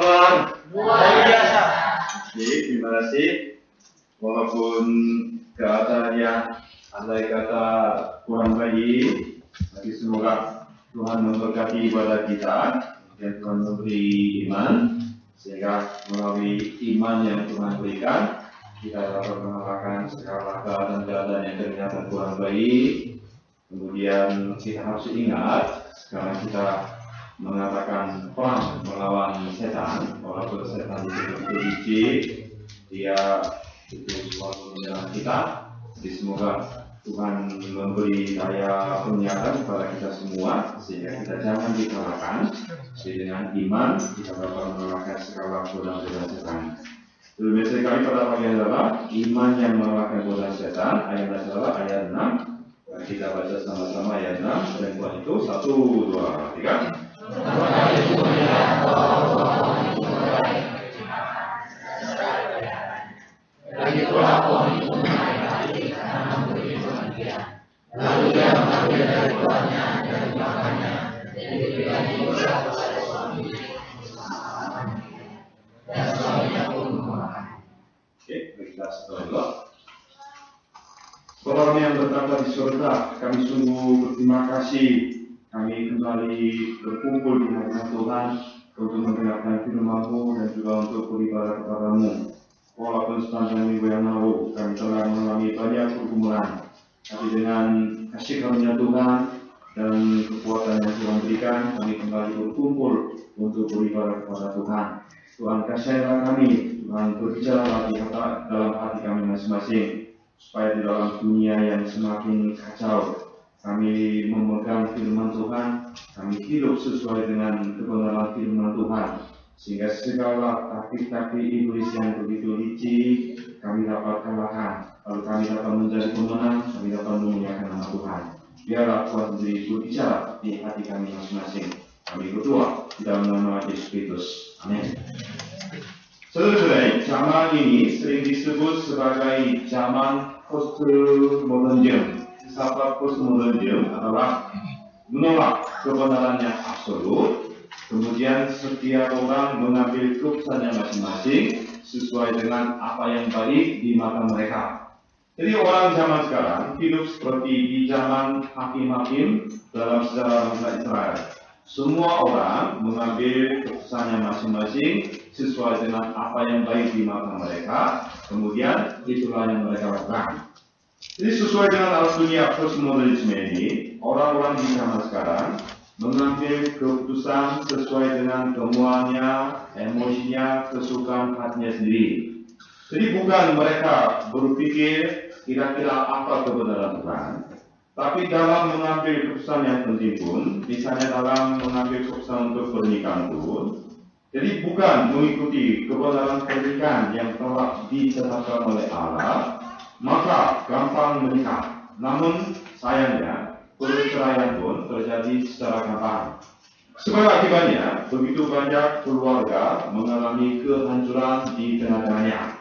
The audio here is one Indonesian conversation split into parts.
Tuhan? Luar biasa. Oke, terima kasih. Walaupun keadaannya andai kata kurang baik, tapi semoga Tuhan memberkati ibadah kita dan Tuhan memberi iman, sehingga melalui iman yang Tuhan berikan, kita dapat mengalahkan segala keadaan-keadaan yang ternyata kurang baik. Kemudian kita harus ingat, sekarang kita mengatakan perang melawan setan, walaupun setan itu licik, dia itu selalu menyerang kita. Jadi semoga Tuhan memberi daya penglihatan kepada kita semua, sehingga kita jangan dikalahkan. Jadi dengan iman kita dapat mengalahkan segala godaan setan. Lebih sekali pada bagian adalah iman yang mengalahkan godaan setan. Ayat adalah ayat 6. Kita baca sama-sama ayat 6. Perempuan itu 1, 2, 3. Lagi pula pohon itu menaik hati karena memberi Tuhan dia. Lalu dia mengambil dari tuannya dan dimakannya. Dan diberikan juga kepada suami. Dan suaminya pun memakan. Oke, kita setelah Bapa kami yang bertata di surga, kami sungguh berterima kasih. Kami kembali berkumpul di hadapan Tuhan untuk mendengarkan firman-Mu dan juga untuk beribadah kepada-Mu. Walaupun sepanjang minggu yang lalu kami telah mengalami banyak pergumulan, tapi dengan kasih karunia Tuhan dan kekuatan yang Tuhan berikan, kami kembali berkumpul untuk beribadah kepada Tuhan. Tuhan kasihilah kami, Tuhan berbicara dalam hati kami masing-masing, supaya di dalam dunia yang semakin kacau, kami memegang firman Tuhan, kami hidup sesuai dengan kebenaran firman Tuhan, sehingga segala taktik-taktik iblis yang begitu licik kami dapat kalahkan, lalu kami dapat menjadi pemenang, kami dapat memuliakan nama Tuhan. Biarlah Tuhan sendiri berbicara di hati kami masing-masing. Kami berdoa di dalam nama Yesus Kristus. Amin. Saudara-saudara, zaman ini sering disebut sebagai zaman postmodernisme. Filsafat postmodernisme adalah menolak kebenaran yang absolut, kemudian setiap orang mengambil keputusannya masing-masing sesuai dengan apa yang baik di mata mereka. Jadi orang zaman sekarang hidup seperti di zaman hakim-hakim dalam sejarah bangsa Israel. Semua orang mengambil keputusannya masing-masing sesuai dengan apa yang baik di mata mereka, kemudian itulah yang mereka lakukan. Jadi sesuai dengan arus dunia postmodernisme ini, orang-orang di zaman sekarang mengambil keputusan sesuai dengan temuannya, emosinya, kesukaan hatinya sendiri. Jadi bukan mereka berpikir kira-kira apa kebenaran Tuhan, tapi dalam mengambil keputusan yang penting pun, misalnya dalam mengambil keputusan untuk pernikahan pun, jadi bukan mengikuti kebenaran pernikahan yang telah ditetapkan oleh Allah, maka gampang menikah. Namun sayangnya perceraian pun terjadi secara gampang. Sebagai akibatnya, begitu banyak keluarga mengalami kehancuran di tengah-tengahnya.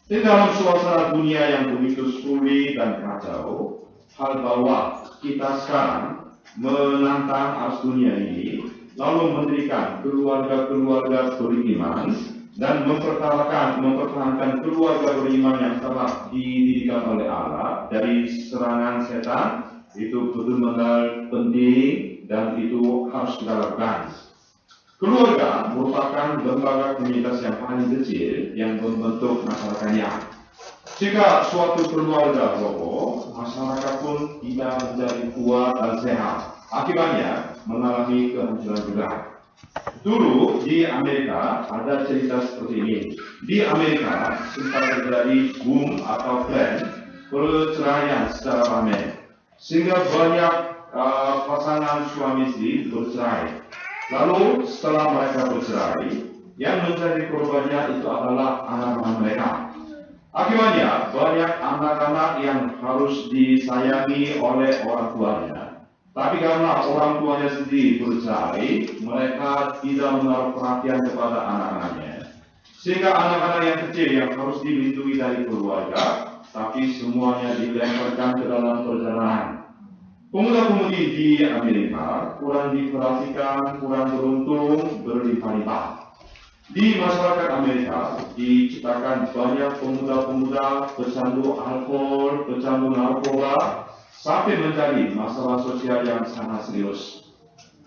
Di dalam suasana dunia yang begitu sulit dan kacau, hal bahwa kita sekarang menantang arus dunia ini, lalu mendirikan keluarga-keluarga beriman dan mempertahankan keluarga beriman yang telah didirikan oleh Allah dari serangan setan, itu betul-betul penting dan itu harus kita lakukan. Keluarga merupakan lembaga komunitas yang paling kecil yang membentuk masyarakatnya. Jika suatu keluarga kokoh, masyarakat pun tidak menjadi kuat dan sehat. Akibatnya mengalami kehancuran juga. Dulu di Amerika ada cerita seperti ini. Di Amerika sempat terjadi boom atau tren perceraian secara ramai, sehingga banyak pasangan suami istri bercerai. Lalu setelah mereka bercerai, yang menjadi korbannya itu adalah anak-anak mereka. Akibatnya banyak anak-anak yang harus disayangi oleh orang tuanya. Tapi karena orang tuanya sendiri bercerai, mereka tidak menaruh perhatian kepada anak-anaknya. Sehingga anak-anak yang kecil yang harus dilindungi dari keluarga, tapi semuanya dilemparkan ke dalam perjalanan. Pemuda-pemudi di Amerika kurang diperhatikan, kurang beruntung, berlimpah-limpah. Di masyarakat Amerika diciptakan banyak pemuda-pemuda pecandu alkohol, pecandu narkoba, sampai menjadi masalah sosial yang sangat serius.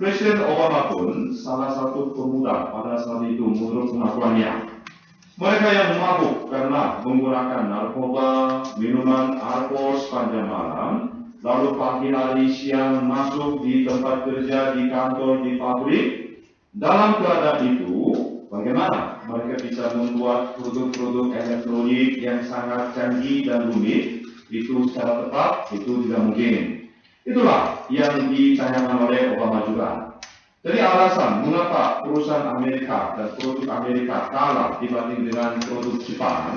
Presiden Obama pun salah satu pemuda pada saat itu menurut pengakuannya. Mereka yang mabuk karena menggunakan narkoba, minuman alkohol sepanjang malam, lalu pagi hari siang masuk di tempat kerja, di kantor, di pabrik. Dalam keadaan itu, bagaimana mereka bisa membuat produk-produk elektronik yang sangat canggih dan rumit? Itu secara tepat, itu tidak mungkin. Itulah yang ditanyakan oleh Obama juga. Jadi alasan mengapa perusahaan Amerika dan produk Amerika kalah dibanding dengan produk Jepang,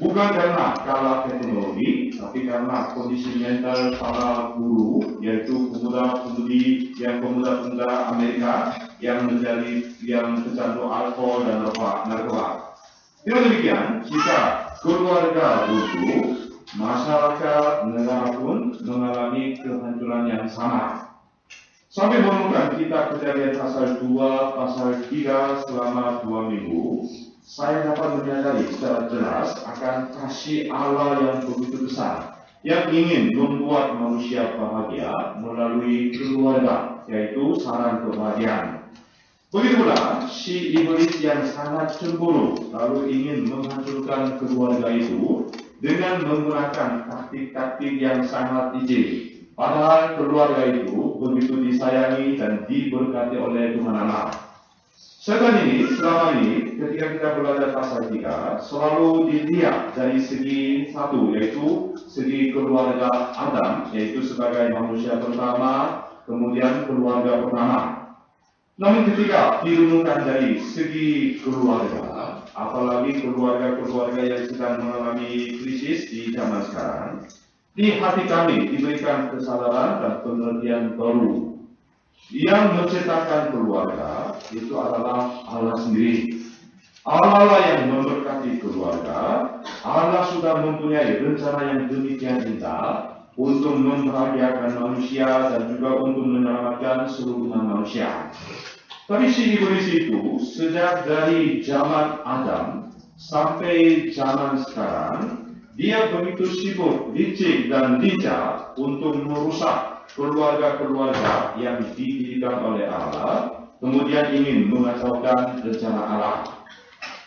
bukan karena kalah teknologi, tapi karena kondisi mental para guru, yaitu pemuda-pemudi yang pemuda-pemuda Amerika yang pecandu alkohol dan narkoba. Dengan demikian, jika keluarga runtuh, masyarakat negara pun mengalami kehancuran yang sama. Sampai menemukan kita Kejadian pasal 2, pasal 3 selama 2 minggu, saya dapat menyadari secara jelas akan kasih Allah yang begitu besar, yang ingin membuat manusia bahagia melalui keluarga, yaitu saran kebahagiaan. Begitu pula si iblis yang sangat cemburu lalu ingin menghancurkan keluarga itu dengan menggunakan taktik-taktik yang sangat licik. Padahal keluarga itu begitu disayangi dan diberkati oleh Tuhan Allah. Selama ini, ketika kita belajar pasal 3, selalu dilihat dari segi satu, yaitu segi keluarga Adam, yaitu sebagai manusia pertama, kemudian keluarga pertama. Namun ketika direnungkan dari segi keluarga, apalagi keluarga-keluarga yang sedang mengalami krisis di zaman sekarang, di hati kami diberikan kesadaran dan pengertian baru. Yang menciptakan keluarga itu adalah Allah sendiri. Allah yang memberkati keluarga. Allah sudah mempunyai rencana yang demikian indah untuk membahagiakan manusia dan juga untuk menyelamatkan seluruh manusia. Tapi si iblis itu sejak dari zaman Adam sampai zaman sekarang, dia begitu sibuk, licik dan lincah untuk merusak keluarga-keluarga yang didirikan oleh Allah, kemudian ingin mengacaukan rencana Allah.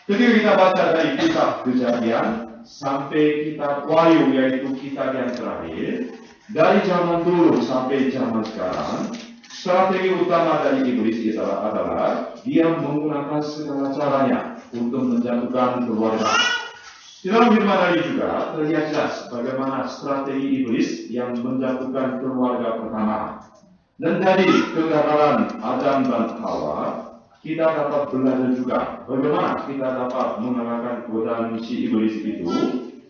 Ketika kita baca dari kitab Kejadian sampai kitab Wahyu, yaitu kitab yang terakhir, dari zaman dulu sampai zaman sekarang, strategi utama dari iblis adalah dia menggunakan segala caranya untuk menjatuhkan keluarga. Di dalam firman hari juga terlihat jelas bagaimana strategi iblis yang menjatuhkan keluarga pertama. Dan dari kegagalan Adam dan Hawa, kita dapat belajar juga bagaimana kita dapat mengalahkan godaan si iblis itu,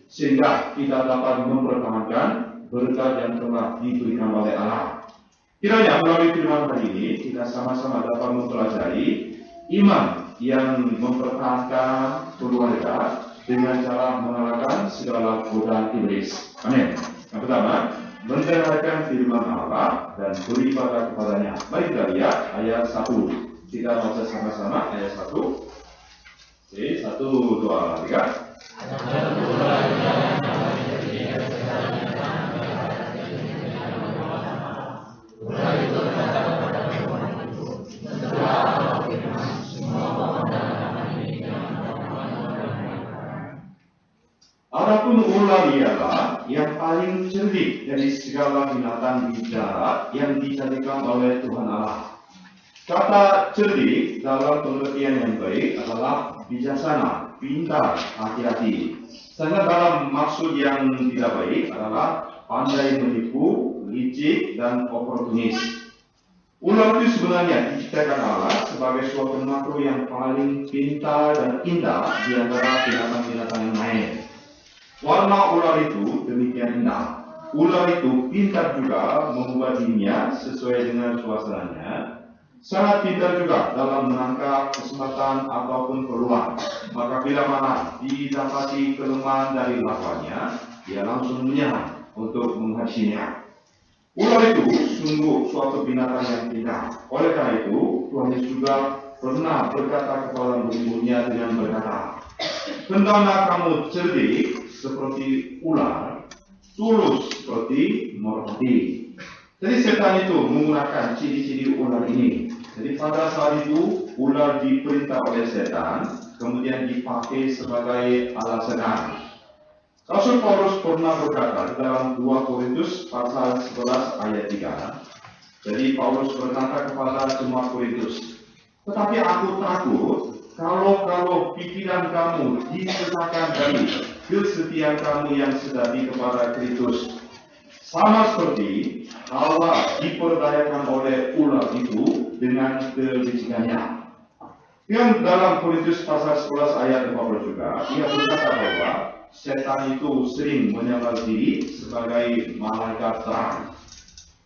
sehingga kita dapat mempertahankan berkat yang telah diberikan oleh Allah. Kiranya melalui firman hari ini kita sama-sama dapat mempelajari iman yang mempertahankan keluarga dengan cara mengalahkan segala godaan iblis. Amin. Yang pertama, mendengarkan firman Allah dan beribadah kepadanya. Mari kita lihat ayat 1. Kita baca sama-sama ayat 1. Oke, 1, 2, 3. Adapun ular ialah yang paling cerdik dari segala binatang di darat yang dijadikan oleh Tuhan Allah. Kata cerdik dalam pengertian yang baik adalah bijaksana, pintar, hati-hati. Sedangkan dalam maksud yang tidak baik adalah pandai menipu, licik, dan oportunis. Ular itu sebenarnya diciptakan Allah sebagai suatu makhluk yang paling pintar dan indah di antara binatang-binatang yang lain. Warna ular itu demikian indah. Ular itu pintar juga mengubah dirinya sesuai dengan suasananya. Sangat pintar juga dalam menangkap kesempatan ataupun peluang. Maka bila mana didapati kelemahan dari lawannya, dia langsung menyerang untuk menghabisinya. Ular itu sungguh suatu binatang yang pintar. Oleh karena itu, Tuhan Yesus juga pernah berkata kepada murid-muridnya dengan berkata, hendaklah kamu cerdik seperti ular, tulus seperti merpati. Jadi setan itu menggunakan ciri-ciri ular ini. Jadi pada saat itu ular diperintah oleh setan, kemudian dipakai sebagai alat setan. Rasul Paulus pernah berkata di dalam 2 Korintus pasal 11 ayat 3. Jadi Paulus berkata kepada jemaat Korintus, tetapi aku takut kalau pikiran kamu disesatkan dari kesetiaan kamu yang sejati kepada Kristus, sama seperti Hawa diperdayakan oleh ular itu dengan kelicikannya. Yang dalam Korintus pasal 11 ayat 40 juga, ia berkata bahwa setan itu sering menyamar diri sebagai malaikat terang.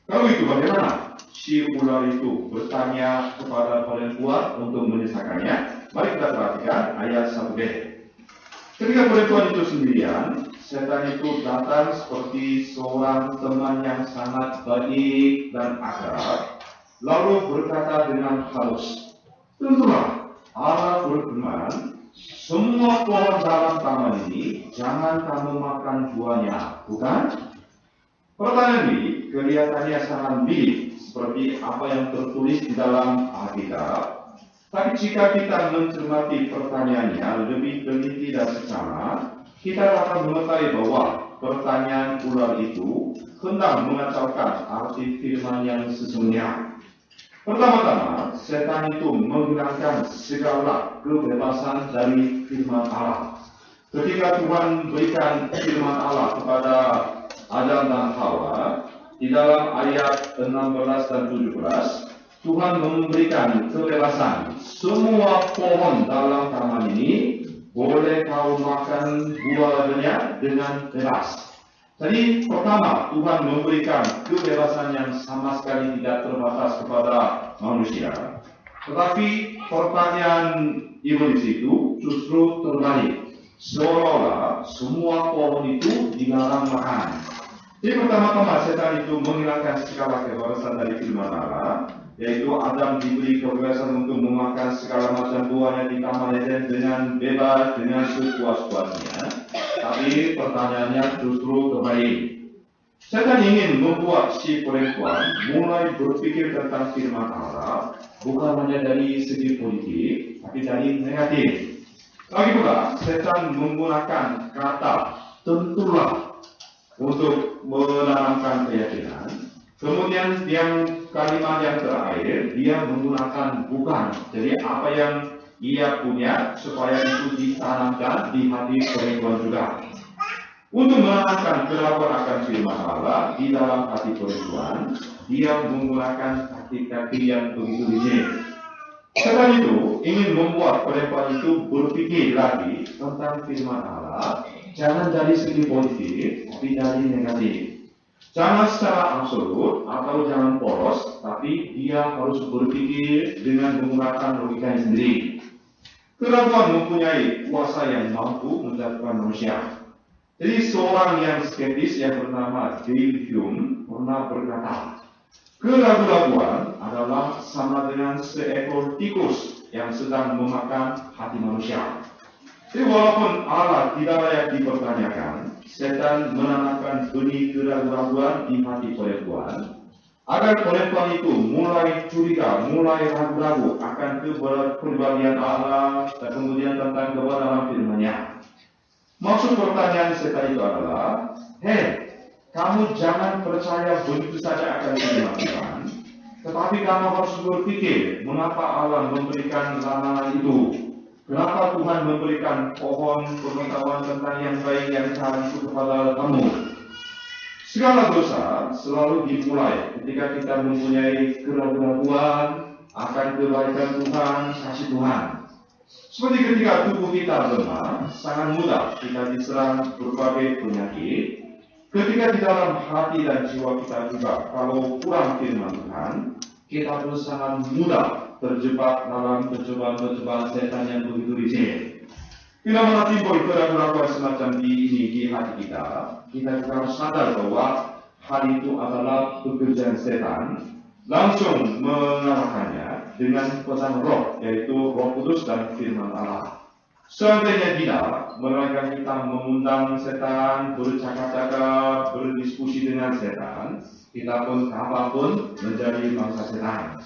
Kalau itu bagaimana? Si ular itu bertanya kepada perempuan untuk menyesatkannya. Mari kita perhatikan ayat 1b. Ketika perempuan itu sendirian, setan itu datang seperti seorang teman yang sangat baik dan akrab, lalu berkata dengan halus, tentulah Allah berfirman, semua pohon dalam taman ini jangan kamu makan buahnya, bukan? Pertanyaan ini kelihatannya sangat mirip seperti apa yang tertulis di dalam Alkitab. Tapi jika kita mencermati pertanyaannya lebih teliti dan seksama, kita dapat mengetahui bahwa pertanyaan ular itu hendak mengacaukan arti firman yang sesungguhnya. Pertama-tama, setan itu menghilangkan segala kebebasan dari firman Allah. Ketika Tuhan berikan firman Allah kepada Adam dan Hawa, di dalam ayat 16 dan 17, Tuhan memberikan kebebasan. Semua pohon dalam taman ini boleh kau makan buahnya dengan bebas. Jadi pertama, Tuhan memberikan kebebasan yang sama sekali tidak terbatas kepada manusia. Tetapi pertanyaan iblis itu justru terbalik. Seolah-olah semua pohon itu dilarang makan. Jadi pertama-tama setan itu menghilangkan segala kebebasan dari firman Allah, yaitu Adam diberi kebebasan untuk memakan segala macam buah yang di Taman Eden dengan bebas, dengan sepuas-puasnya. Tapi pertanyaannya justru terbalik. Setan ingin membuat si perempuan mulai berpikir tentang firman Allah bukan hanya dari segi politik, tapi dari negatif. Lagi pula, setan menggunakan kata tentulah untuk menanamkan keyakinan. Kemudian yang kalimat yang terakhir, dia menggunakan bukan. Jadi apa yang ia punya supaya itu ditanamkan di hati perempuan juga. Untuk menanamkan keraguan akan firman Allah di dalam hati perempuan, dia menggunakan taktik-taktik yang begitu licik. Setan itu ingin membuat perempuan itu berpikir lagi tentang firman Allah, jangan dari segi positif, tapi dari negatif. Jangan secara absolut atau jangan polos, tapi dia harus berpikir dengan menggunakan logikanya sendiri. Keraguan mempunyai kuasa yang mampu menjatuhkan manusia. Jadi seorang yang skeptis yang bernama David Hume pernah berkata, keraguan adalah sama dengan seekor tikus yang sedang memakan hati manusia. Jadi walaupun Allah tidak layak dipertanyakan, setan menanamkan benih keraguan di hati perempuan, agar perempuan itu mulai curiga, mulai ragu-ragu akan kepribadian Allah dan kemudian tentang kebenaran firman-Nya. Maksud pertanyaan setan itu adalah, hei, kamu jangan percaya begitu saja akan firman Tuhan, tetapi kamu harus berpikir mengapa Allah memberikan larangan itu. Kenapa Tuhan memberikan pohon pengetahuan tentang yang baik yang jahat itu kepada kamu? Segala dosa selalu dimulai ketika kita mempunyai keraguan akan kebaikan Tuhan, kasih Tuhan. Seperti ketika tubuh kita lemah, sangat mudah kita diserang berbagai penyakit. Ketika di dalam hati dan jiwa kita juga, kalau kurang firman Tuhan, kita pun sangat mudah terjebak dalam percobaan-percobaan setan yang begitu licik. Bila mana timbul keraguan semacam ini di hati kita, kita harus sadar bahwa hal itu adalah pekerjaan setan, langsung mengalahkannya, dengan pesan roh, yaitu Roh Kudus dan firman Allah. Seandainya tidak, melainkan kita mengundang setan, bercakap-cakap, berdiskusi dengan setan, kita pun kapanpun menjadi bangsa setan.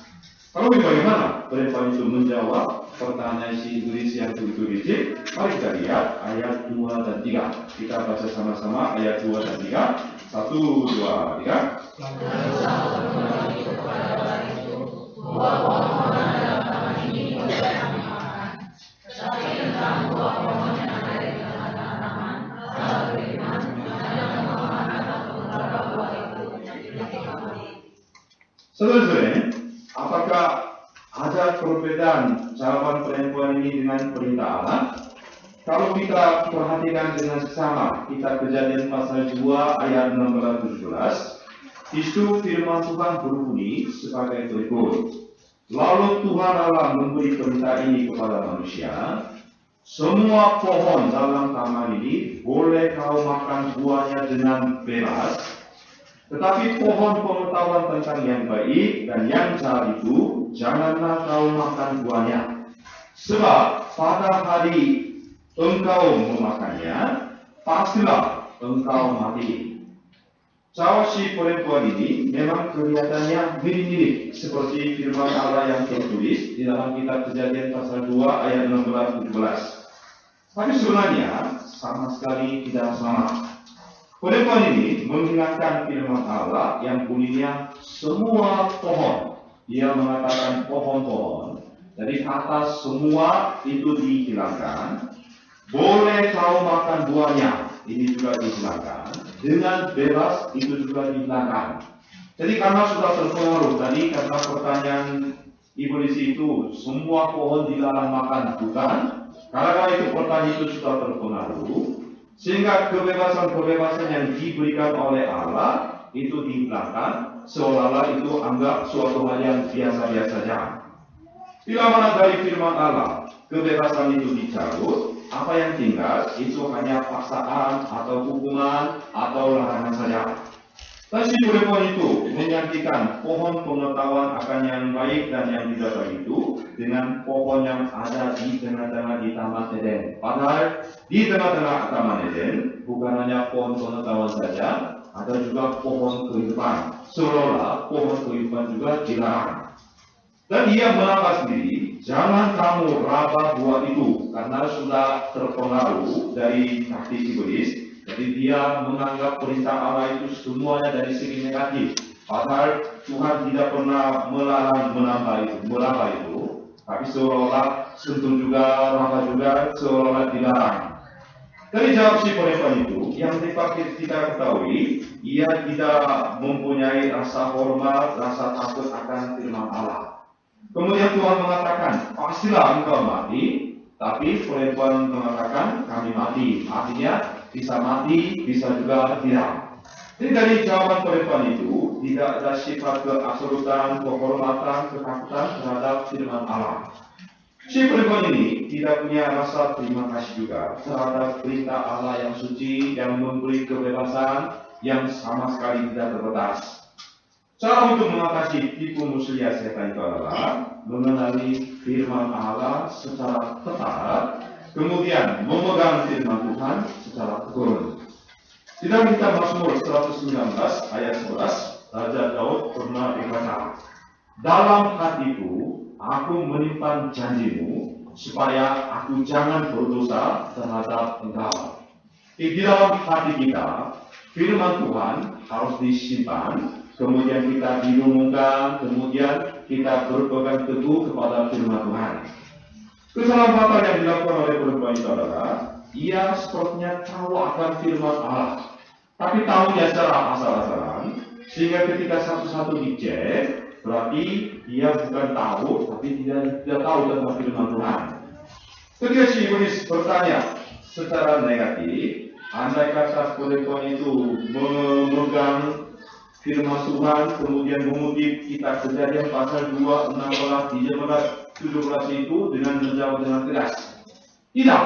Kalau bagaimana perempuan itu menjawab pertanyaan si iblis yang begitu licik? Mari kita lihat ayat 2 dan 3. Kita baca sama-sama ayat 2 dan 3. 1, 2, 3. Saudara-saudara, apakah ada perbedaan jawaban perempuan ini dengan perintah Allah? Kalau kita perhatikan dengan sesama, kita Kejadian pasal 2 ayat 16-17, isu firman Tuhan berbunyi sebagai berikut. Lalu Tuhan Allah memberi perintah ini kepada manusia, semua pohon dalam taman ini boleh kau makan buahnya dengan bebas, tetapi pohon pengetahuan tentang yang baik dan yang jahat itu janganlah kau makan buahnya, sebab pada hari engkau memakannya, pastilah engkau mati. Jawab si perempuan ini memang kelihatannya mirip-mirip seperti firman Allah yang tertulis di dalam kitab Kejadian pasal 2 ayat 16-17. Tapi sebenarnya sama sekali tidak sama. Perempuan ini mengingatkan firman Allah yang bunyinya semua pohon. Dia mengatakan pohon-pohon. Jadi kata semua itu dihilangkan. Boleh kau makan buahnya, ini juga dihilangkan. Dengan bebas itu juga dihilangkan. Jadi karena sudah terpengaruh tadi, karena pertanyaan iblis itu semua pohon dilarang makan, bukan? Karena itu pertanyaan itu sudah terpengaruh, sehingga kebebasan-kebebasan yang diberikan oleh Allah itu dihilangkan, seolah-olah itu anggap suatu hal yang biasa-biasa saja. Bila mana dari firman Allah kebebasan itu dicabut, apa yang tinggal itu hanya paksaan atau hukuman atau larangan saja. Dan si perempuan itu menggantikan pohon pengetahuan akan yang baik dan yang tidak baik itu dengan pohon yang ada di tengah-tengah di Taman Eden. Padahal di tengah-tengah Taman Eden bukan hanya pohon pengetahuan saja, ada juga pohon kehidupan. Seolah pohon kehidupan juga dilarang. Dan dia melangkah sendiri, jangan kamu raba buah itu, karena sudah terpengaruh dari taktik iblis. Jadi dia menganggap perintah Allah itu semuanya dari segi negatif. Padahal Tuhan tidak pernah melarang melamba itu, tapi seolah-olah sentuh juga, raba juga, seolah-olah dilarang. Dari jawab si perempuan itu, yang kita ketahui, ia tidak mempunyai rasa hormat, rasa takut akan firman Allah. Kemudian Tuhan mengatakan, pastilah engkau mati, tapi perempuan mengatakan, kami mati. Artinya, bisa mati, bisa juga tidak. Jadi dari jawaban perempuan itu, tidak ada sifat keabsolutan, kehormatan, ketakutan terhadap firman Allah. Si perempuan ini tidak punya rasa terima kasih juga terhadap perintah Allah yang suci, yang memberi kebebasan, yang sama sekali tidak terbatas. Cara untuk mengatasi tipu muslihat setan itu adalah mengenali firman Allah secara tepat, kemudian memegang firman Tuhan secara tekun. Di dalam kitab Mazmur 119 ayat 11, Raja Daud pernah berkata, dalam hatiku aku menyimpan janjimu supaya aku jangan berdosa terhadap engkau. Di dalam hati kita, firman Tuhan harus disimpan, kemudian kita direnungkan, kemudian kita berpegang teguh kepada firman Tuhan. Kesalahan fatal yang dilakukan oleh perempuan itu adalah ia sepertinya tahu akan firman Allah, tapi tahunya secara asal-asalan, sehingga ketika satu-satu dicek, berarti dia bukan tahu, tapi tidak tahu tentang firman Tuhan. Ketika si iblis bertanya secara negatif, andai kata perempuan itu memegang firman Tuhan, kemudian mengutip kitab Kejadian pasal 2, 16, 17 itu dengan menjawab dengan tegas. Tidak.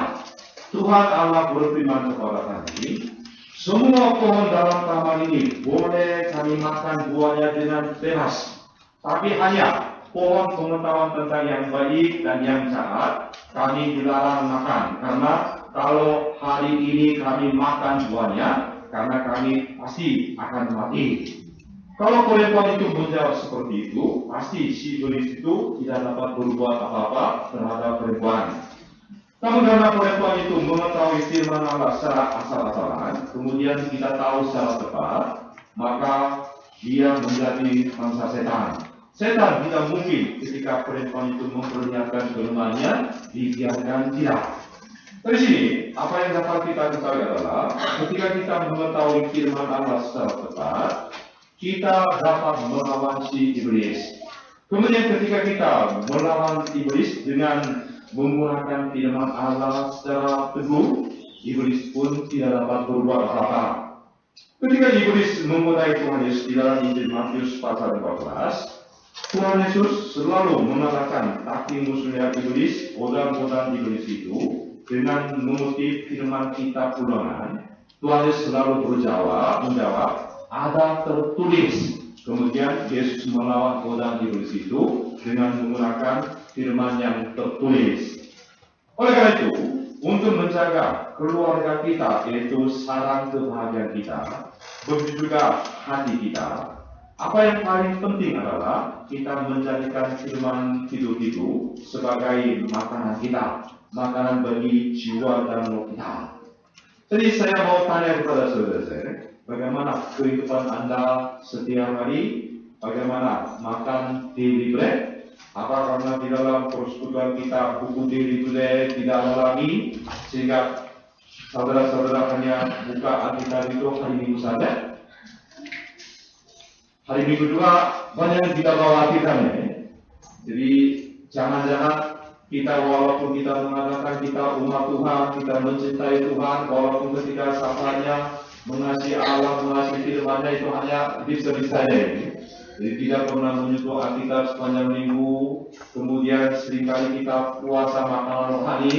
Tuhan Allah berfirman kepada kami, semua pohon dalam taman ini boleh kami makan buahnya dengan bebas, tapi hanya pohon pengetahuan tentang yang baik dan yang jahat kami dilarang makan, karena kalau hari ini kami makan buahnya, karena kami pasti akan mati. Kalau perempuan itu menjawab seperti itu, pasti si iblis itu tidak dapat berbuat apa-apa terhadap perempuan. Namun karena perempuan itu mengetahui firman Allah secara asal-asalan, kemudian kita tahu secara tepat, maka dia menjadi bangsa setan. Setan tidak mungkin ketika perempuan itu memperlihatkan kelemahannya, dibiarkan tidak. Dari sini, apa yang dapat kita ketahui adalah, ketika kita mengetahui firman Allah secara tepat, kita dapat melawan si iblis. Kemudian ketika kita melawan iblis dengan menggunakan firman Allah secara teguh, iblis pun tidak dapat berbuat apa-apa. Ketika iblis menggoda Tuhan Yesus di dalam Injil Matius pasal 14, Tuhan Yesus selalu mengatakan kaki musuhnya iblis, godaan-godaan iblis itu, dengan mengutip firman kitab Ulangan. Tuhan Yesus selalu menjawab, ada tertulis. Kemudian Yesus melawan godaan iblis itu dengan menggunakan firman yang tertulis. Oleh karena itu, untuk menjaga keluarga kita, yaitu sarang kebahagiaan kita, begitu juga hati kita, apa yang paling penting adalah kita menjadikan firman hidup itu sebagai makanan kita, makanan bagi jiwa dan roh kita. Jadi saya mau tanya kepada saudara-saudara, bagaimana kehidupan Anda setiap hari? Bagaimana makan daily bread? Apa karena di dalam persekutuan kita buku daily bread tidak ada lagi, sehingga saudara-saudara hanya buka Alkitab itu hari Minggu saja? Hari Minggu juga banyak yang tidak bawa Alkitabnya. Jadi jangan-jangan kita walaupun kita mengatakan kita umat Tuhan, kita mencintai Tuhan, walaupun ketika sapanya mengasihi Allah, mengasihi firman-Nya itu hanya bisa-bisa saja. Jadi tidak pernah menyentuh Alkitab sepanjang minggu, kemudian seringkali kita puasa makanan rohani,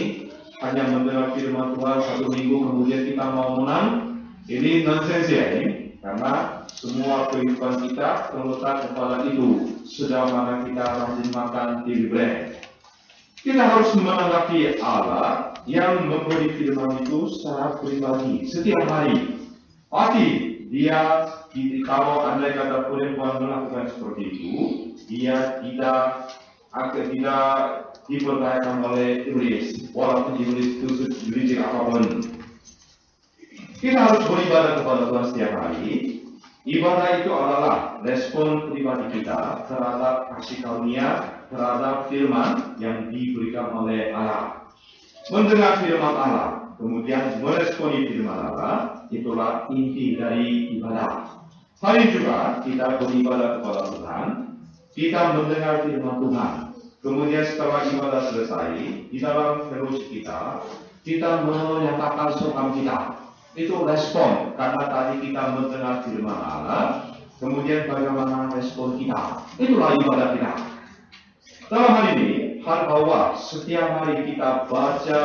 hanya mendengar firman Tuhan satu minggu, kemudian kita mau menang. Ini nonsens ya ini, karena semua kehidupan kita terletak kepada itu, sejauh mana kita rajin makan daily bread. Kita harus menanggapi Allah yang memberi firman itu secara pribadi setiap hari. Pasti dia, kalau andai kata perempuan melakukan seperti itu, dia tidak diperdayakan oleh iblis, walaupun iblis itu seberisik apapun. Kita harus beribadah kepada Tuhan setiap hari. Ibadah itu adalah respon pribadi kita terhadap kasih karunia, terhadap firman yang diberikan oleh Allah. Mendengar firman Allah, kemudian meresponi firman Allah, itulah inti dari ibadah. Hari juga kita beribadah kepada Tuhan, kita mendengar firman Tuhan. Kemudian setelah ibadah selesai, di dalam fellowship kita menyatakan sukam kita. Itu respon, karena tadi kita mendengar firman Allah, kemudian bagaimana respon kita. Itulah ibadah kita. Dalam hal ini, hal bahwa setiap hari kita baca,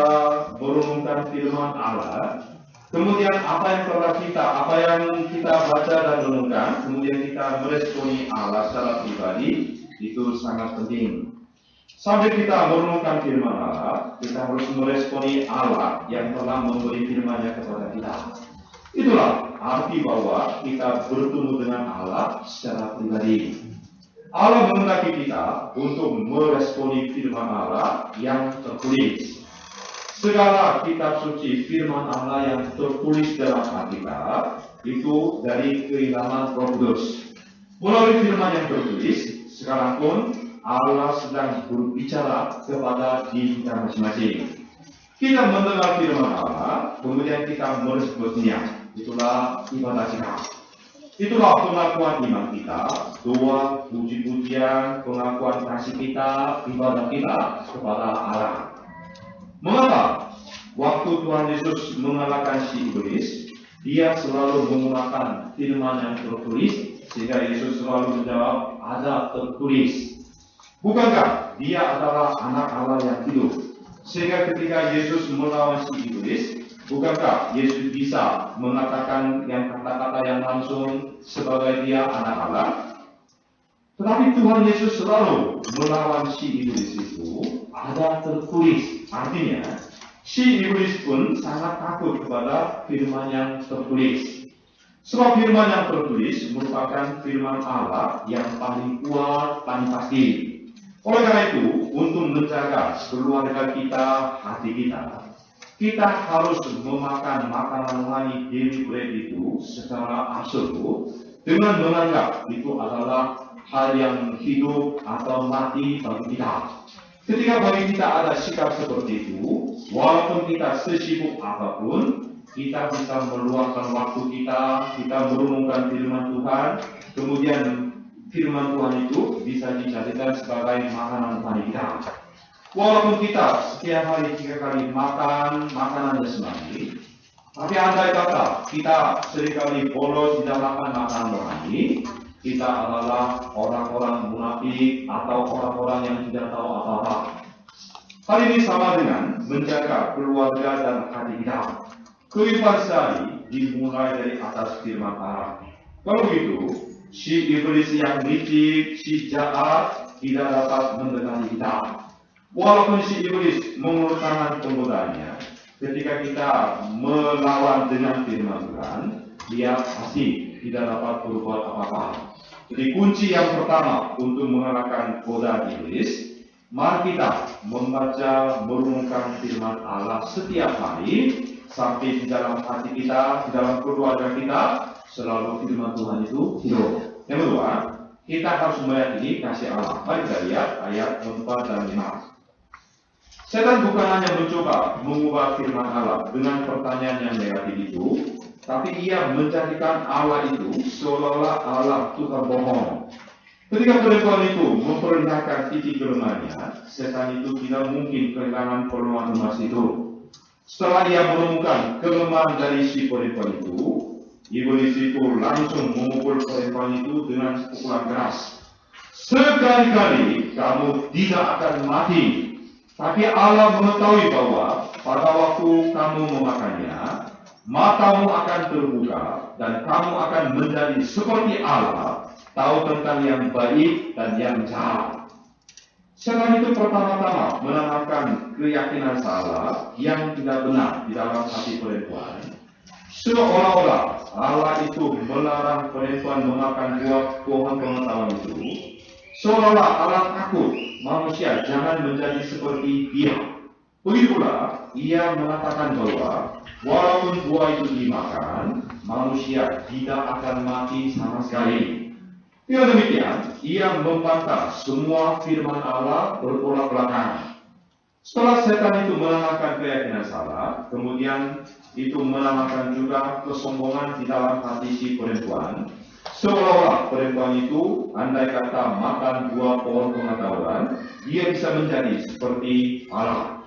merenungkan firman Allah, kemudian apa yang kita baca dan renungkan, kemudian kita meresponi Allah secara pribadi, itu sangat penting. Sampai kita merenungkan firman Allah, kita harus meresponi Allah yang telah memberi firman-Nya kepada kita. Itulah arti bahwa kita bertemu dengan Allah secara pribadi. Allah menghendaki kita untuk meresponi firman Allah yang tertulis. Segala kitab suci firman Allah yang tertulis dalam Alkitab itu dari keilhaman Roh Kudus. Melalui firman yang tertulis, sekarang pun Allah sedang berbicara kepada diri kita masing-masing. Kita mendengar firman Allah, kemudian kita meresponinya. Itulah ibadah kita. Itulah pengakuan iman kita, doa, puji-pujian, pengakuan kasih kita, ibadah kita kepada Allah. Mengapa? Waktu Tuhan Yesus mengalahkan si iblis, dia selalu menggunakan firman yang tertulis, sehingga Yesus selalu menjawab, ada tertulis. Bukankah dia adalah anak Allah yang hidup? Sehingga ketika Yesus melawan si iblis, bukankah Yesus bisa mengatakan yang kata-kata yang langsung sebagai dia anak Allah? Tetapi Tuhan Yesus selalu melawan si iblis itu, ada tertulis. Artinya, si iblis pun sangat takut kepada firman yang tertulis. Sebab firman yang tertulis merupakan firman Allah yang paling kuat, paling pasti. Oleh karena itu, untuk menjaga keluarga kita, hati kita harus memakan makanan rohani daily bread itu secara absolut dengan menganggap itu adalah hal yang hidup atau mati bagi kita. Ketika bagi kita ada sikap seperti itu, walaupun kita sesibuk apapun, kita bisa meluangkan waktu kita merenungkan firman Tuhan, kemudian firman Tuhan itu bisa dijadikan sebagai makanan rohani kita. Walaupun kita setiap hari 3 kali makan makanan jasmani, tapi andai kata kita seringkali bolos di dalam makan makanan rohani, kita adalah orang-orang munafik atau orang-orang yang tidak tahu apa-apa. Hal ini sama dengan menjaga keluarga dan hati kita. Kehidupan sehari dimulai dari atas firman Allah. Kalau begitu, si iblis yang licik, si jahat tidak dapat mendekati kita. Walaupun si iblis mengulurkan penggodaannya, ketika kita melawan dengan firman Tuhan, dia pasti tidak dapat berbuat apa-apa. Jadi kunci yang pertama untuk mengalahkan godaan iblis, mari kita membaca, merenungkan firman Allah setiap hari, sampai di dalam hati kita, di dalam keluarga kita, selalu firman Tuhan itu hidup. Yang kedua, kita harus meyakini kasih Allah. Mari kita lihat ayat 4 dan 5. Setan bukan hanya mencoba mengubah firman Allah dengan pertanyaan yang negatif itu, tapi ia menjadikan Allah itu seolah-olah Allah Tuhan bohong. Ketika perempuan itu memperlihatkan titik kelemahannya, setan itu tidak mungkin kehilangan peluang emas itu. Setelah ia menemukan kelemahan dari si perempuan itu, iblis itu langsung memukul perempuan itu dengan pukulan keras. Sekali-kali kamu tidak akan mati. Tapi Allah mengetahui bahwa pada waktu kamu memakannya, matamu akan terbuka dan kamu akan menjadi seperti Allah, tahu tentang yang baik dan yang jahat. Setan itu pertama-tama menanamkan keyakinan salah yang tidak benar di dalam hati perempuan. Seolah-olah Allah itu melarang perempuan memakan buah pohon pengetahuan itu. Seolah-olah Allah takut manusia jangan menjadi seperti dia. Begitu pula, ia mengatakan bahwa walaupun buah itu dimakan, manusia tidak akan mati sama sekali. Tidak demikian, ia membantah semua firman Allah bertolak belakang. Setelah setan itu menanamkan keyakinan salah, kemudian itu menanamkan juga kesombongan di dalam hati si perempuan. Seolah-olah perempuan itu, andai kata makan buah pohon pengetahuan, dia bisa menjadi seperti Allah.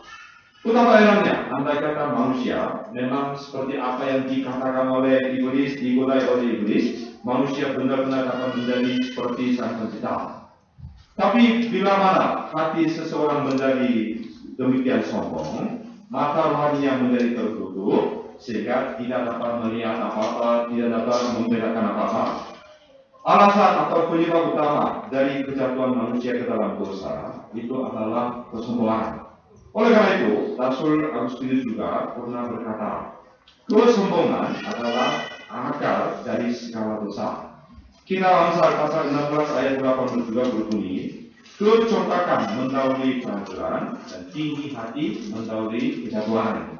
Betapa herannya, andai kata manusia memang seperti apa yang dikatakan oleh iblis, digodai oleh iblis, manusia benar-benar dapat menjadi seperti sang pencipta. Tapi bila mana hati seseorang menjadi demikian sombong, mata rohaninya menjadi tertutup, sehingga tidak dapat melihat apa-apa, tidak dapat membedakan apa-apa. Alasan atau penyebab utama dari kejatuhan manusia ke dalam dosa itu adalah kesombongan. Oleh karena itu, Rasul Agustinus juga pernah berkata, kesombongan adalah akar dari segala dosa. Kitab Amsal pasal 16 ayat 8 juga berbunyi, kecorkakan mendahului kehancuran dan tinggi hati mendahului kejatuhan.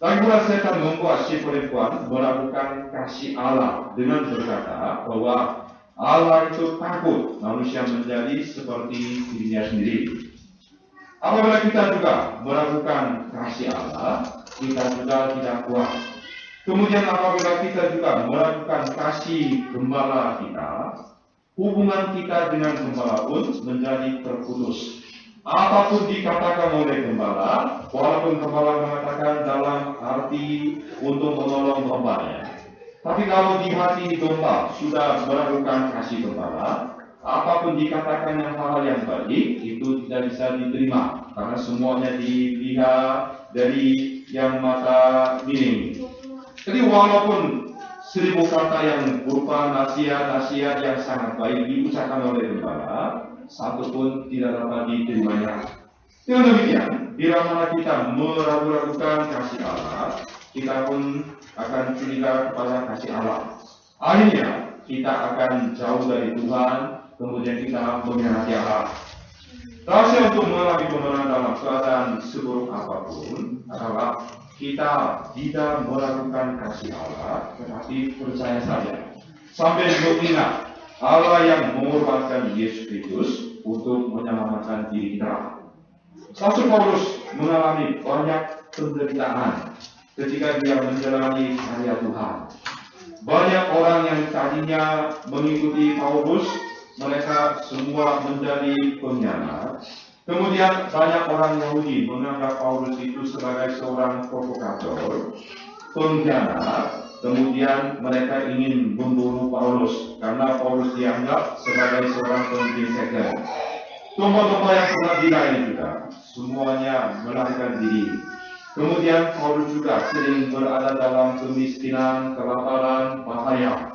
Lagi pula setan membuat si perempuan melakukan kasih Allah dengan berkata bahwa Allah itu takut manusia menjadi seperti dirinya sendiri. Apabila kita juga melakukan kasih Allah, kita juga tidak kuat. Kemudian apabila kita juga melakukan kasih gembala kita, hubungan kita dengan gembala pun menjadi terputus. Apapun dikatakan oleh gembala, walaupun gembala mengatakan dalam arti untuk menolong dombanya, tapi kalau di hati domba sudah melakukan kasih gembala, apapun dikatakan yang hal yang baik itu tidak bisa diterima, karena semuanya dilihat dari yang mata minim. Jadi walaupun 1000 kata yang berupa nasihat-nasihat yang sangat baik diucapkan oleh gembala, satu pun tidak dapat diterimanya. Dengan demikian, bila mana kita meragu-ragukan kasih Allah, kita pun akan curiga kepada kasih Allah. Akhirnya, kita akan jauh dari Tuhan, kemudian kita mengkhianati Allah. Rahasia untuk mengalami kemenangan dalam keadaan seburuk apapun adalah kita tidak meragukan kasih Allah, tetapi percaya saja. Sampai mengingat Allah yang mengorbankan Yesus Kristus untuk menyelamatkan diri kita. Rasul Paulus mengalami banyak penderitaan ketika dia menjalani karya Tuhan. Banyak orang yang tadinya mengikuti Paulus, mereka semua menjadi pengkhianat. Kemudian banyak orang Yahudi menganggap Paulus itu sebagai seorang provokator, pengkhianat. Kemudian mereka ingin membunuh Paulus karena Paulus dianggap sebagai seorang pemimpin sekte. Domba-domba yang pernah dilayani juga semuanya melarikan diri. Kemudian Paulus juga sering berada dalam kemiskinan, kelaparan, bahaya.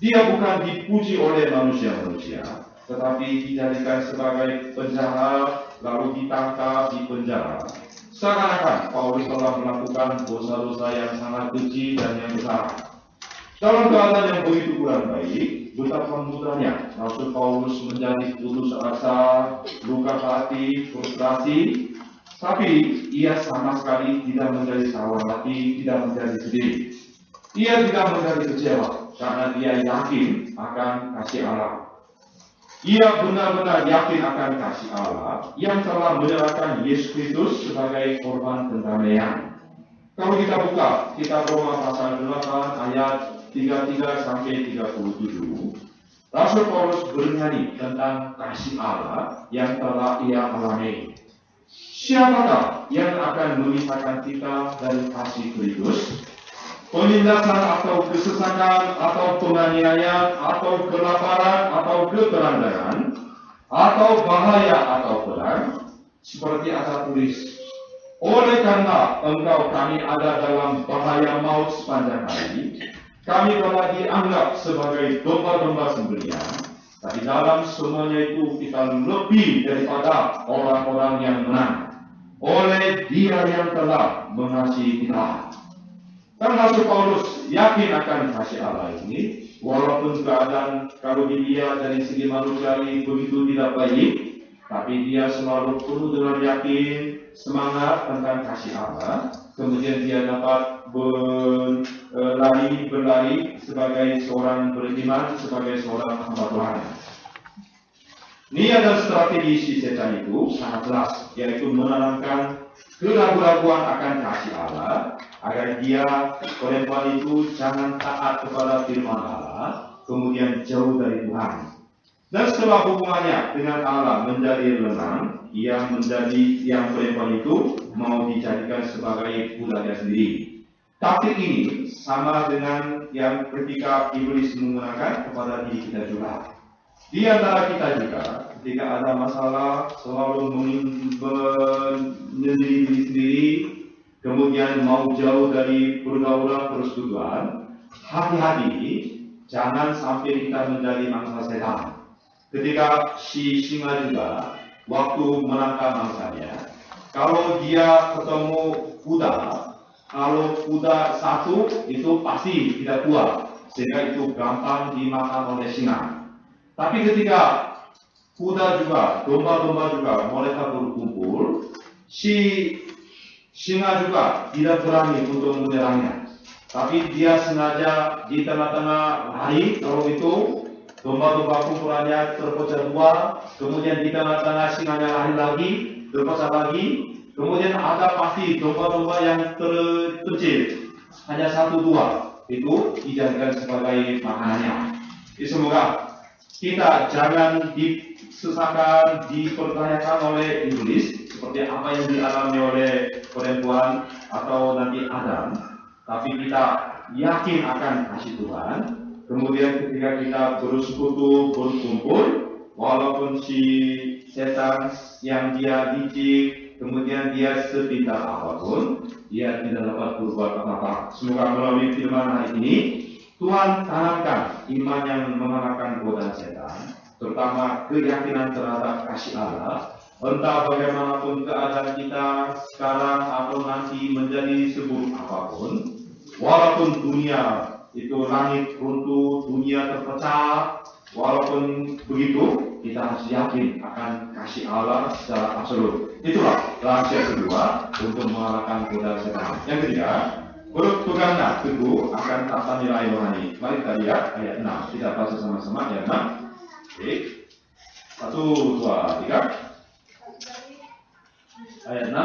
Dia bukan dipuji oleh manusia-manusia, tetapi dijadikan sebagai penjahat, lalu ditangkap di penjara. Seakan-akan Paulus telah melakukan dosa-dosa yang sangat keji dan yang besar. Dalam keadaan yang begitu kurang baik, betapa mudahnya Rasul Paulus menjadi putus asa, luka hati, frustrasi, tapi ia sama sekali tidak menjadi sawar hati, tidak menjadi sedih. Ia tidak menjadi kecewa karena dia yakin akan kasih Allah. Ia benar-benar yakin akan kasih Allah yang telah menyerahkan Yesus Kristus sebagai korban pendamaian. Kalau kita buka kitab Roma pasal 8 ayat 33 sampai 37, Rasul Paulus bernyanyi tentang kasih Allah yang telah ia alami. Siapakah yang akan memisahkan kita dari kasih Kristus? Penindasan atau kesesakan atau penganiayaan atau kelaparan atau keterandaran atau bahaya atau perang, seperti ada tulis, oleh karena engkau kami ada dalam bahaya maut sepanjang hari, kami telah dianggap sebagai domba-domba sembelihan, tapi dalam semuanya itu kita lebih daripada orang-orang yang menang oleh Dia yang telah mengasihi kita. Dan Rasul Paulus yakin akan kasih Allah ini, walaupun keadaan kalau dilihat dari segi manusiawi begitu tidak baik, tapi dia selalu penuh dengan yakin, semangat tentang kasih Allah. Kemudian dia dapat berlari sebagai seorang beriman, sebagai seorang hamba Tuhan. Niat dan strategi si setan itu sangat jelas, yaitu menanamkan keraguan-raguan akan kasih Allah, agar dia, perempuan itu, jangan taat kepada firman Allah, kemudian jauh dari Tuhan. Dan setelah hubungannya dengan Allah menjadi lengang, yang perempuan itu mau dijadikan sebagai budaknya sendiri. Taktik ini sama dengan yang ketika iblis menggunakan kepada diri kita juga. Di antara kita juga, ketika ada masalah, selalu menyendiri diri sendiri, kemudian mau jauh dari pergaulan persekutuan. Hati-hati, jangan sampai kita menjadi mangsa setan. Ketika si singa juga, waktu menangkap mangsanya, kalau dia ketemu kuda, kalau kuda satu itu pasti tidak kuat, sehingga itu gampang dimakan oleh singa. Tapi ketika kuda juga, domba-domba juga mereka berkumpul, si singa juga tidak berani untuk menyerangnya. Tapi dia sengaja di tengah-tengah lari, kalau itu domba-domba kumpulannya terpecah dua, kemudian di tengah-tengah singanya lari lagi, terpecah lagi, kemudian ada pasti domba-domba yang terkecil, hanya satu dua, itu dijadikan sebagai makanannya. Jadi semoga kita jangan disesakan, dipertanyakan oleh iblis seperti apa yang dialami oleh perempuan atau nanti Adam, tapi kita yakin akan kasih Tuhan. Kemudian ketika kita bersekutu, berkumpul, walaupun si setan yang dia licik, kemudian dia sepintar apapun, dia tidak dapat berbuat apa-apa. Semoga melalui firman hari ini, Tuhan tanamkan iman yang mengalahkan godaan setan, terutama keyakinan terhadap kasih Allah. Entah bagaimanapun keadaan kita sekarang atau nanti menjadi seburuk apapun, walaupun dunia itu langit runtuh, dunia terpecah, walaupun begitu kita harus yakin akan kasih Allah secara absolut. Itulah rahasia kedua untuk mengalahkan godaan setan. Yang ketiga, berpeganglah teguh akan tata nilai rohani. Mari kita lihat ayat 6. Kita baca sama-sama ayat 6. Oke. 1, 2, 3. Ayat 6.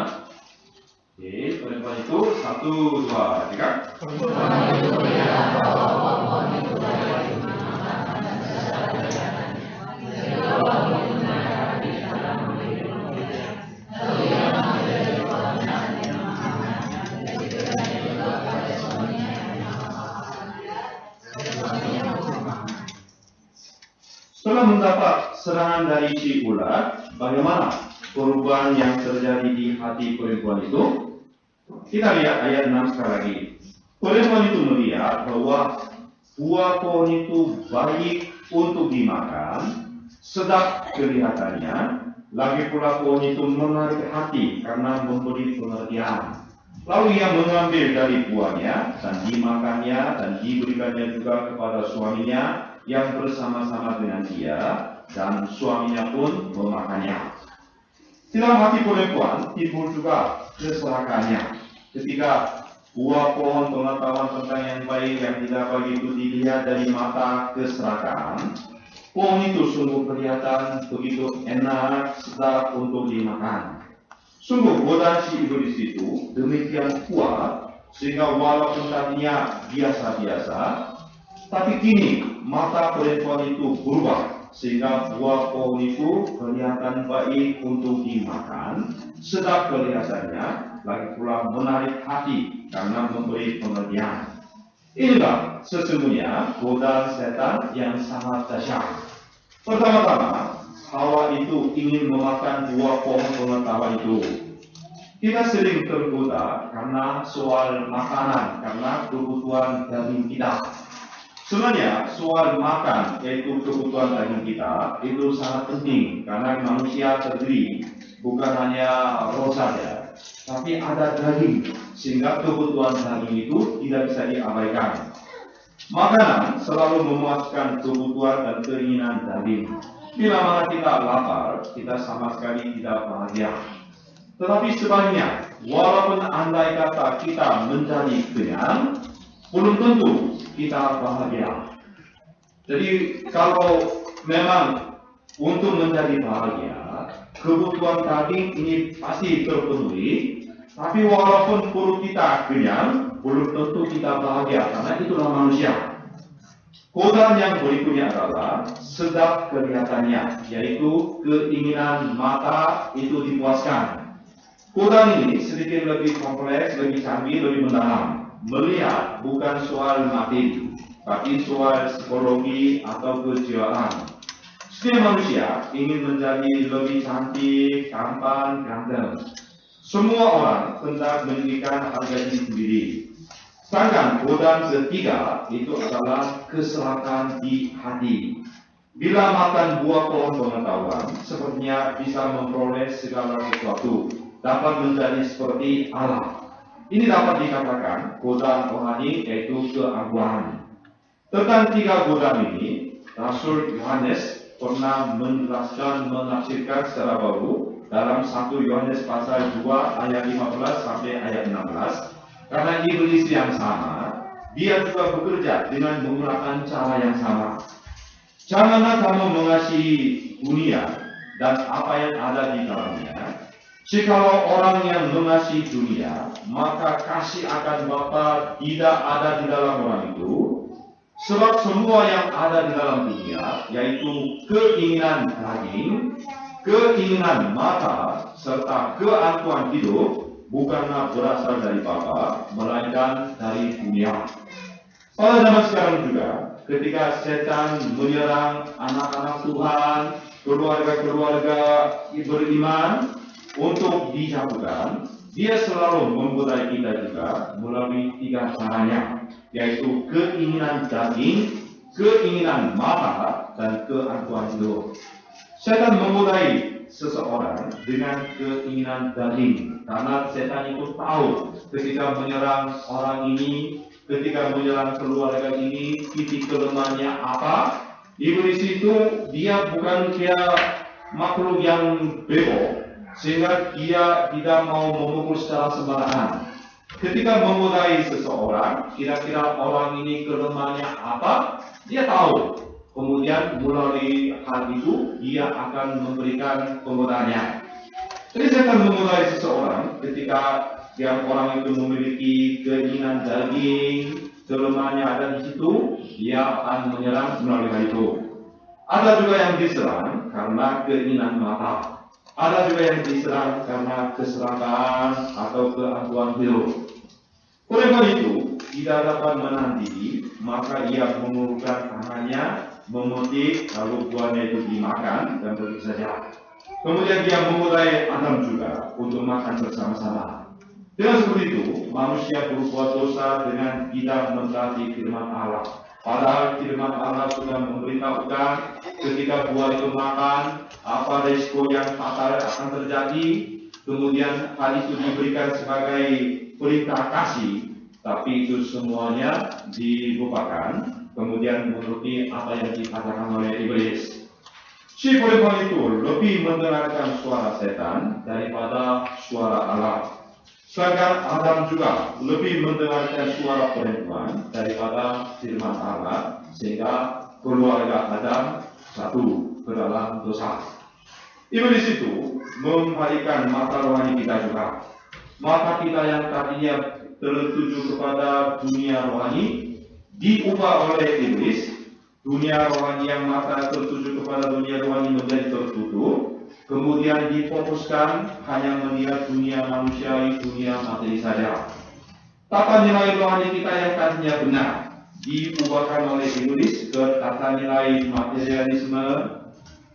Oke, perempuan itu 1, 2, 3. Setelah mendapat serangan dari si ular, bagaimana perubahan yang terjadi di hati perempuan itu? Kita lihat ayat 6 sekali lagi. Perempuan itu melihat bahwa buah pohon itu baik untuk dimakan, sedap kelihatannya, lagi pula pohon itu menarik hati karena memberi pengertian. Lalu ia mengambil dari buahnya dan dimakannya dan diberikannya juga kepada suaminya yang bersama-sama dengan dia, dan suaminya pun memakannya. Di dalam hati perempuan timbul juga keserakahannya ketika buah pohon pengetahuan tentang yang baik yang tidak baik itu dilihat dari mata keserakahan. Pohon itu sungguh kelihatan begitu enak, sedap untuk dimakan. Sungguh godaan si iblis itu demikian kuat sehingga walaupun tadinya biasa-biasa, tapi kini mata perempuan itu berubah sehingga buah pohon itu kelihatan baik untuk dimakan, sedap kelihatannya, lagi pula menarik hati karena memberi pengertian. Inilah sesungguhnya godaan setan yang sangat dahsyat. Pertama-tama, Hawa itu ingin memakan buah pohon pengetahuan itu. Kita sering tergoda karena soal makanan, karena kebutuhan daging kita. Sebenarnya soal makan, yaitu kebutuhan daging kita, itu sangat penting karena manusia terdiri bukan hanya roh saja, tapi ada daging, sehingga kebutuhan daging itu tidak bisa diabaikan. Makanan selalu memuaskan kebutuhan dan keinginan daging. Bila mana kita lapar, kita sama sekali tidak bahagia. Tetapi sebaliknya, walaupun andai kata kita menjadi kenyang, belum tentu kita bahagia. Jadi kalau memang untuk menjadi bahagia, kebutuhan daging ini pasti terpenuhi, tapi walaupun perut kita kenyang, belum tentu kita bahagia, karena itulah manusia. Godaan yang berikutnya adalah sedap kelihatannya, yaitu keinginan mata itu dipuaskan. Godaan ini sedikit lebih kompleks, lebih canggih, lebih mendalam. Melihat bukan soal mati, tapi soal psikologi atau kejiwaan. Setiap manusia ingin menjadi lebih cantik, tampan, ganteng. Semua orang hendak meninggikan harga diri sendiri. Sedangkan godaan ketiga itu adalah keserakan di hati. Bila makan buah pohon pengetahuan, sepertinya bisa memperoleh segala sesuatu, dapat menjadi seperti Allah. Ini dapat dikatakan godaan rohani, yaitu keagungan. Tentang tiga godaan ini, Rasul Yohanes pernah menjelaskan, menafsirkan secara baru dalam 1 Yohanes pasal 2 ayat 15 sampai ayat 16. Karena iblis yang sama, dia juga bekerja dengan menggunakan cara yang sama. Janganlah kamu mengasihi dunia dan apa yang ada di dalamnya. Jikalau orang yang mengasihi dunia, maka kasih akan Bapa tidak ada di dalam orang itu. Sebab semua yang ada di dalam dunia, yaitu keinginan daging, keinginan mata, serta keangkuhan hidup, bukanlah berasal dari Bapa, melainkan dari dunia. Pada zaman sekarang juga, ketika setan menyerang anak-anak Tuhan, keluarga-keluarga beriman untuk dijatuhkan, dia selalu menggodai kita juga melalui 3 caranya, yaitu keinginan daging, keinginan mata, dan keangkuhan hidup. Setan menggodai seseorang dengan keinginan daging, karena setan itu tahu ketika menyerang orang ini, ketika menyerang keluarga ini, titik kelemahannya apa. Iblis itu dia bukan makhluk yang bego, sehingga dia tidak mau memukul secara sembarangan. Ketika menggodai seseorang, kira-kira orang ini kelemahannya apa, dia tahu. Kemudian melalui hal itu, dia akan memberikan penggodaannya. Jadi setan menggodai seseorang ketika yang orang itu memiliki keinginan daging, kelemahannya ada di situ, dia akan menyerang melalui hal itu. Ada juga yang diserang karena keinginan mata. Ada juga yang diserang karena keserakahan atau keangkuhan hidup. Oleh karena itu, tidak dapat menahan diri, maka ia mengulurkan tangannya, memetik, lalu buahnya itu dimakan dan pergi saja. Kemudian dia menggodai Adam juga untuk makan bersama-sama. Dengan seperti itu, manusia berbuat dosa dengan tidak mentaati firman Allah. Padahal firman Allah sudah memberitahukan ketika buah itu makan, apa risiko yang fatal akan terjadi. Kemudian hal itu diberikan sebagai perintah kasih, tapi itu semuanya dilupakan. Kemudian menuruti apa yang dikatakan oleh iblis. Si perempuan itu lebih mendengarkan suara setan daripada suara Allah. Sedangkan Adam juga lebih mendengarkan suara perempuan daripada firman Allah, sehingga keluarga Adam satu ke dalam dosa. Iblis itu membalikan mata rohani kita juga. Mata kita yang tadinya tertuju kepada dunia rohani diubah oleh iblis. Dunia rohani yang mata tertuju kepada dunia rohani menjadi tertutup, kemudian difokuskan hanya melihat dunia manusiawi, dunia materi saja. Tata nilai rohani kita yang tadinya benar diubahkan oleh iblis ke tata nilai materialisme.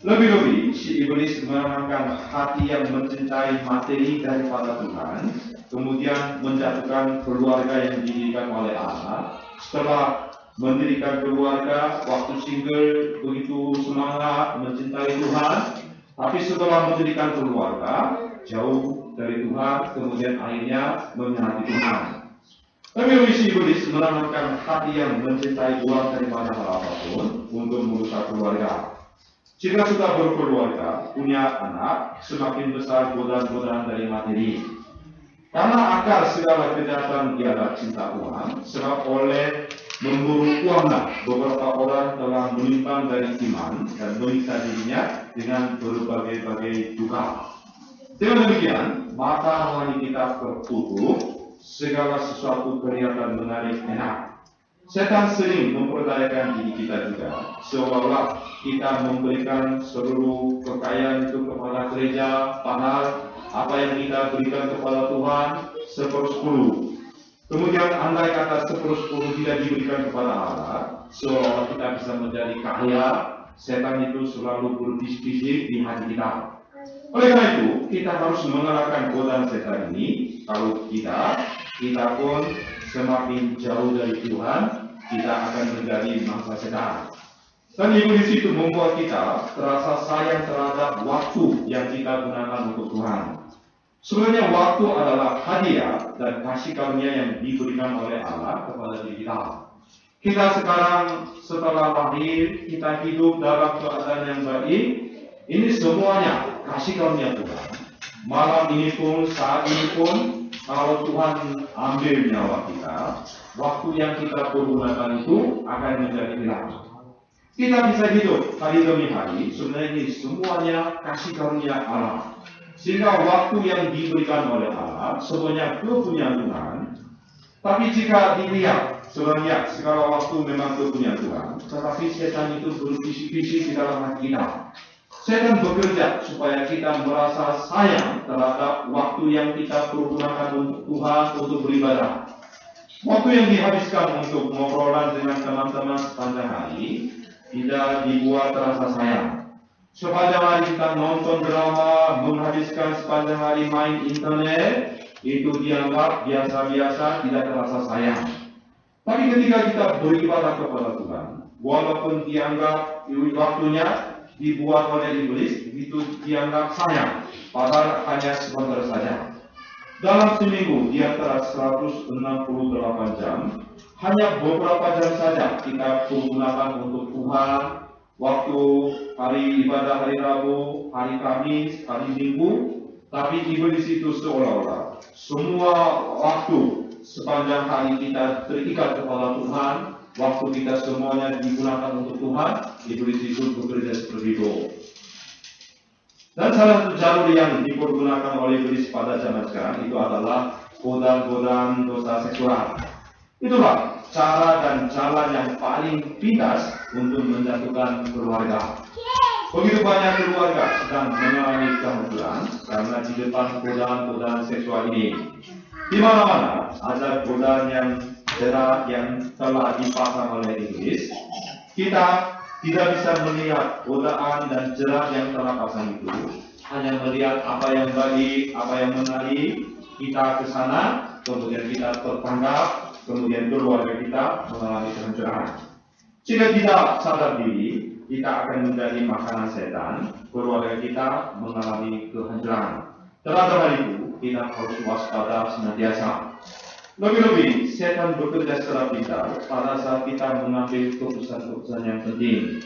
Lebih-lebih si iblis menanamkan hati yang mencintai materi daripada Tuhan, kemudian menjatuhkan keluarga yang didirikan oleh Allah. Setelah mendirikan keluarga, waktu single begitu semangat mencintai Tuhan, tapi setelah mendirikan keluarga jauh dari Tuhan, kemudian akhirnya menyakiti Tuhan. Tapi si iblis menanamkan hati yang mencintai uang daripada hal apapun untuk merusak keluarga. Jika sudah berkeluarga, punya anak, semakin besar godaan-godaan dari materi. Karena akar segala kejahatan ialah cinta uang, sebab oleh memburu uanglah beberapa orang telah menyimpang dari iman dan menyiksa dirinya dengan berbagai-bagai duka. Dengan demikian, mata rohani kita tertutup, segala sesuatu kelihatan menarik enak. Setan sering memperdayakan diri kita juga, seolah-olah kita memberikan seluruh kekayaan itu kepada gereja, padahal apa yang kita berikan kepada Tuhan 1/10. Kemudian andai kata 1/10 tidak diberikan kepada Allah, seolah-olah kita bisa menjadi kaya, setan itu selalu berbisik-bisik di hati kita. Oleh karena itu, kita harus mengalahkan godaan setan ini. Kalau kita pun semakin jauh dari Tuhan, kita akan menjadi mangsa setan. Dan iblis itu membuat kita terasa sayang terhadap waktu yang kita gunakan untuk Tuhan. Sebenarnya waktu adalah hadiah dan kasih karunia yang diberikan oleh Allah kepada diri kita. Kita sekarang setelah lahir, kita hidup dalam keadaan yang baik. Ini semuanya kasih karunia Tuhan. Malam ini pun, saat ini pun, kalau Tuhan ambil nyawa kita, waktu yang kita pergunakan itu akan menjadi hilang. Kita bisa hidup hari demi hari, sebenarnya ini semuanya kasih karunia Allah. Sehingga waktu yang diberikan oleh Allah sebenarnya kepunyaan Tuhan. Tapi jika dilihat, sebenarnya segala waktu memang kepunyaan Tuhan. Tetapi setan itu berbisik-bisik di dalam hati kita. Setan bekerja supaya kita merasa sayang terhadap waktu yang kita pergunakan untuk Tuhan, untuk beribadah. Waktu yang dihabiskan untuk ngobrolan dengan teman-teman sepanjang hari tidak dibuat terasa sayang. Sepanjang hari kita nonton drama, menghabiskan sepanjang hari main internet, itu dianggap biasa-biasa, tidak terasa sayang. Tapi ketika kita beribadah kepada Tuhan, walaupun dianggap waktunya dibuat oleh iblis, itu dianggap sayang, padahal hanya sebentar saja. Dalam seminggu di antara 168 jam, hanya beberapa jam saja kita gunakan untuk Tuhan. Waktu hari ibadah hari Rabu, hari Kamis, hari Minggu, tapi iblis itu seolah-olah semua waktu sepanjang hari kita terikat kepada Tuhan, waktu kita semuanya digunakan untuk Tuhan, iblis itu bekerja seperti itu. Dan salah satu jalur yang dipergunakan oleh iblis pada zaman sekarang itu adalah godaan-godaan dosa seksual. Itulah cara dan jalan yang paling pintas untuk menjatuhkan keluarga. Begitu banyak keluarga sedang mengalami kehancuran karena di depan godaan-godaan seksual ini. Di mana-mana ada godaan yang berat yang telah dipasang oleh iblis. Kita tidak bisa melihat godaan dan jerat yang telah pasang itu, hanya melihat apa yang baik, apa yang menarik. Kita ke sana, kemudian kita tertangkap, kemudian keluarga kita mengalami kehancuran. Jika tidak sadar diri, kita akan menjadi makanan setan, keluarga kita mengalami kehancuran. Terhadap hal itu, kita harus waspada senantiasa. Lebih-lebih, setan bekerja secara pintar pada saat kita mengambil keputusan-keputusan yang penting.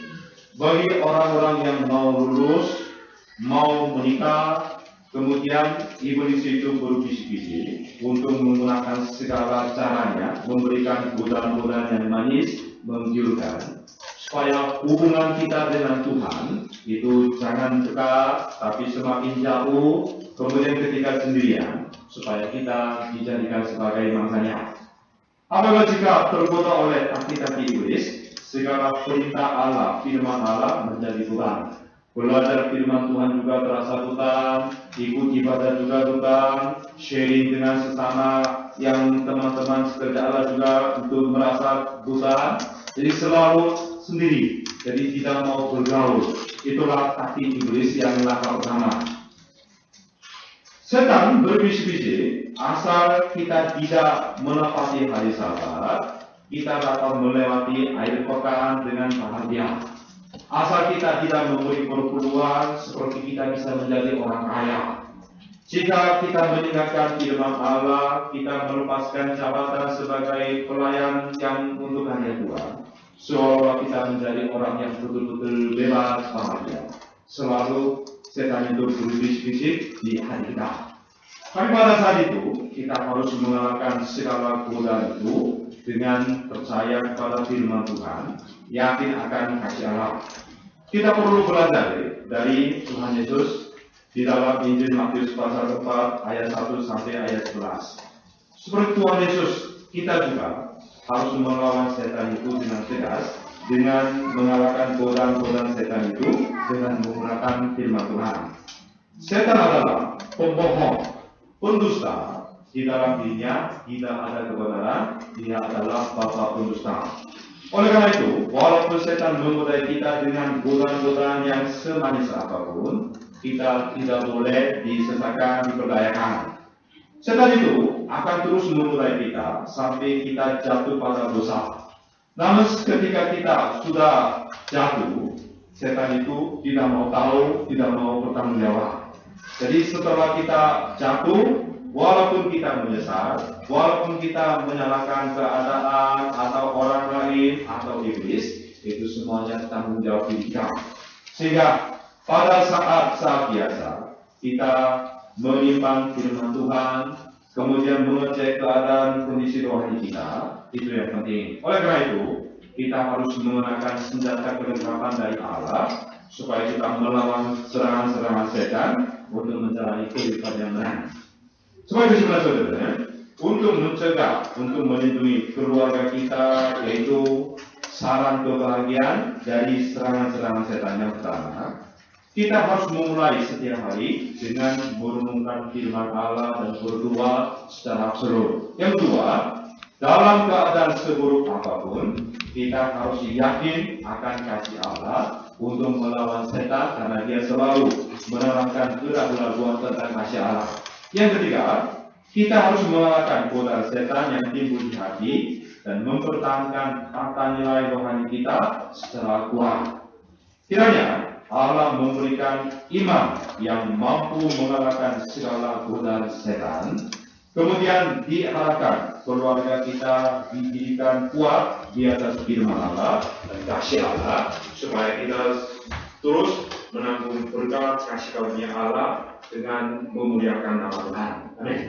Bagi orang-orang yang mau lulus, mau menikah, kemudian iblis itu berbisik-bisik untuk menggunakan segala caranya, memberikan godaan-godaan yang manis, menggiurkan, supaya hubungan kita dengan Tuhan itu jangan dekat, tapi semakin jauh. Kemudian ketika sendirian, supaya kita dijadikan sebagai mangsanya. Apabila jika tergoda oleh taktik-taktik iblis, segala perintah Allah, firman Allah menjadi beban. Belajar firman Tuhan juga terasa beban, ikut ibadah juga beban, sharing dengan sesama yang teman-teman sekerja Allah juga untuk merasa beban. Jadi selalu sendiri, jadi tidak mau bergaul. Itulah taktik iblis yang langkah pertama. Setan berbisik-bisik, asal kita tidak menepati hari Sabat, kita dapat melewati air pekan dengan bahagia. Asal kita tidak memberi perpuluhan, seperti kita bisa menjadi orang kaya. Jika kita meninggalkan firman Allah, kita melepaskan jabatan sebagai pelayan yang untuk hanya Tuhan, seolah kita menjadi orang yang betul-betul bebas bahagia. Selalu setan itu berbisik-bisik di hati kita. Tapi pada saat itu, kita harus mengalahkan segala godaan itu dengan percaya kepada firman Tuhan, yakin akan kasih Allah. Kita perlu belajar dari Tuhan Yesus di dalam Injil Matius pasal 4 ayat 1 sampai ayat 11. Seperti Tuhan Yesus, kita juga harus melawan setan itu dengan tegas, dengan mengalahkan godaan-godaan setan itu dengan menggunakan firman Tuhan. Setan adalah pembohong, pendusta. Di dalam dirinya tidak ada kebenaran, dia adalah bapa pendusta. Oleh karena itu, walaupun setan menggodai kita dengan godaan-godaan yang semanis apapun, kita tidak boleh disesatkan, diperdayakan. Setan itu akan terus menggodai kita sampai kita jatuh pada dosa. Namun ketika kita sudah jatuh, setan itu tidak mau tahu, tidak mau bertanggung jawab. Jadi setelah kita jatuh, walaupun kita menyesal, walaupun kita menyalahkan keadaan atau orang lain atau iblis, itu semuanya tanggung jawab kita. Sehingga pada saat biasa kita menyimpan firman Tuhan, kemudian mengecek keadaan kondisi rohani kita, itu yang penting. Oleh karena itu, kita harus menggunakan senjata kelengkapan dari Allah supaya kita melawan serangan-serangan setan untuk menjalani kehidupan yang benar. Semua itu sebenarnya saudara, untuk mencegah, untuk melindungi keluarga kita, yaitu saran kebahagiaan dari serangan-serangan setan. Yang pertama, kita harus memulai setiap hari dengan merenungkan firman Allah dan berdoa secara absolut. Yang kedua, dalam keadaan seburuk apapun, kita harus yakin akan kasih Allah untuk melawan setan, karena dia selalu menerangkan keraguan-keraguan tentang kasih Allah. Yang ketiga, Kita harus mengalahkan godaan setan yang timbul di hati dan mempertahankan tata nilai rohani kita secara kuat. Kiranya Allah memberikan iman yang mampu mengalahkan segala godaan setan. Kemudian diarahkan keluarga kita didirikan kuat di atas firman Allah dan kasih Allah, supaya kita terus menanggung berkat kasih karunia Allah dengan memuliakan nama Tuhan. Amin.